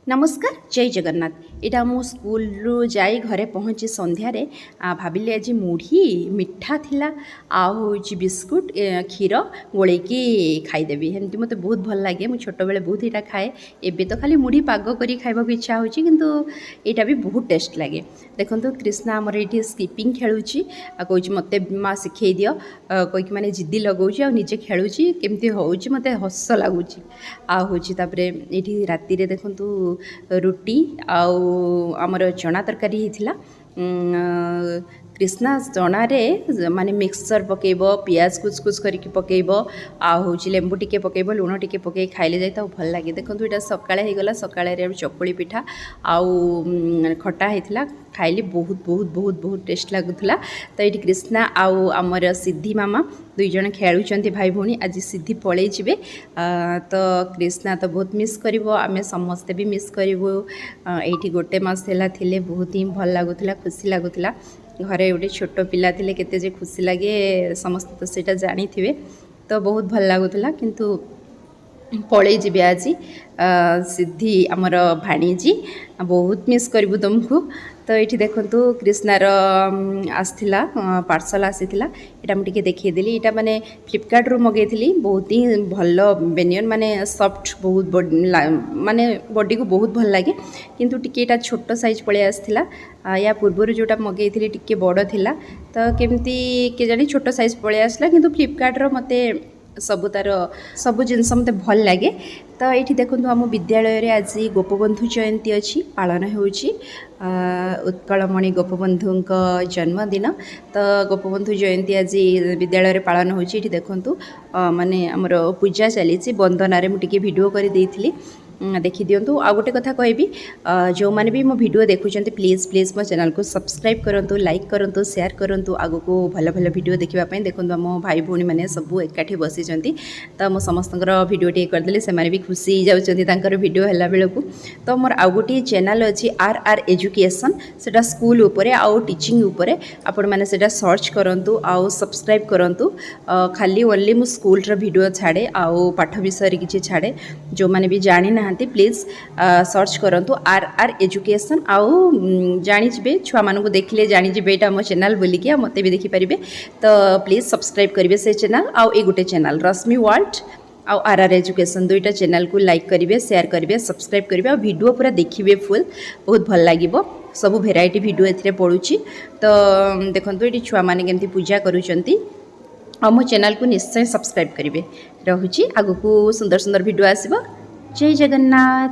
नमस्कार जय जगन्नाथ। यहाँ मु स्कूल रु जाई घरे पहुँची संध्यारे भाविली आज मुढ़ी मिठा थिला आउची बिस्कुट क्षीर गोलैकी खाईदेवी। हेमती मत बहुत भल लगे। मुझे छोट बेले बहुत यहाँ खाए। एबे तो खाली मुढ़ी पाग करी खाइबा को इच्छा होची किंतु यहाँ भी बहुत टेस्ट लगे। देखो कृष्णा आमर ये स्कीपिंग खेलुची कौच मत माँ शिखे दियो कहीकि मैंने जिद्दी लगौची आ निजे खेलुची केमती होउची मते हस लगुच आउची। ये राति देखु रुटी आमर चना तरकारी होता। कृष्णा चना रे माने मिक्सचर पकेब पियाज कुचकुच करके पकेब हूँ लेंबू टिके पकेब लुण टिके पकई खाइले जाए भल लगे। देखो यहाँ सकाଳେ होगला सकाळे चकुली पिठा आउ खटा होता खाइली बहुत बहुत बहुत बहुत टेस्ट लगुला। तो ये कृष्णा आउ आमर सिद्धि मामा दुईज खेलुंट भाई भौणी आज सिद्धि पलि जाए। तो कृष्णा तो बहुत मिस कर आम समस्ते भी मिस करूँ। ये गोटे मास है बहुत ही भल लगुला खुशी लगुला। घरे गोटे छोट पिला थिले केते जे खुशी लगे समस्त तो सेटा जानी थे। तो बहुत भल लगुला किंतु पलि जी आज सिद्धि आमर भाणीजी बहुत मिस करूँ तुमको। तो ये देखु कृष्णार आसला पार्सल आसीला यहाँ मुझे देखीदेली। यहाँ माने फ्लिपकार्ट रू मगेली बहुत ही भल बेनियन माने सॉफ्ट बहुत माने बॉडी को बहुत भल लगे किंतु टिके यहाँ छोट साइज पलि आसला। या पूर्वर जोटा मगेली टिके बड़ थिला तो केमती के जानी छोट साइज पलि आसला किंतु फ्लिपकार्ट रो मते सबु तार सबु जिनस मते भल लगे। तो ये देखो आम विद्यालय रे आज गोपबंधु जयंती अच्छी पालन होउची उत्कलमणि गोपबंधु जन्मदिन। तो गोपबंधु जयंती आज विद्यालय रे पालन होउची। ये देखो माने हमर पूजा चली वंदना रे मुझे वीडियो कर देइथिली देखी दिंतु। आ गोटे कथा कहबी जो मैंने भी मो वीडियो देखुं प्लीज प्लीज मो चैनल को सब्सक्राइब करूँ लाइक करूँ शेयर करूँ आग को भल भल वीडियो देखापी। देखो आम भाई भौणी मैंने सब एकाठी बसी तो मो समस्त वीडियो टे करदेली से भी खुशी जाऊँच वीडियो है बेलू। तो मोर आउ गोटे चैनल अच्छी आर एजुकेशन से स्कूल उपरे आउ टीचिंग उपरे आपण मैंने से सर्च करूँ आउ सब्सक्राइब करूँ। खाली ओनली मु स्कूल वीडियो छाड़े आउ पाठ विषय किसी छाड़े जो मैंने भी जानी ना प्लीज सर्च करूँ आर एजुकेशन आउ जानीजे छुआ मानू देखले जानीजे यहाँ मो चैनल बोलिकी मत भी देखिपारे। तो प्लीज सब्सक्राइब करेंगे से चैनल आउ ए गोटे चैनल रश्मि वर्ल्ड आउ आर एजुकेशन दुईटा चैनल को लाइक करेंगे शेयर करेंगे सब्सक्राइब करेंगे और वीडियो पूरा देखिए फुल बहुत भल लगे। सब भेराइटी वीडियो ए पड़ुची। तो देखो ये छुआ मैंने केमती पूजा करुँच आ मो चैनल को निश्चय सब्सक्राइब करेंगे। रहुची आगु को सुंदर सुंदर वीडियो आसब। जय जगन्नाथ।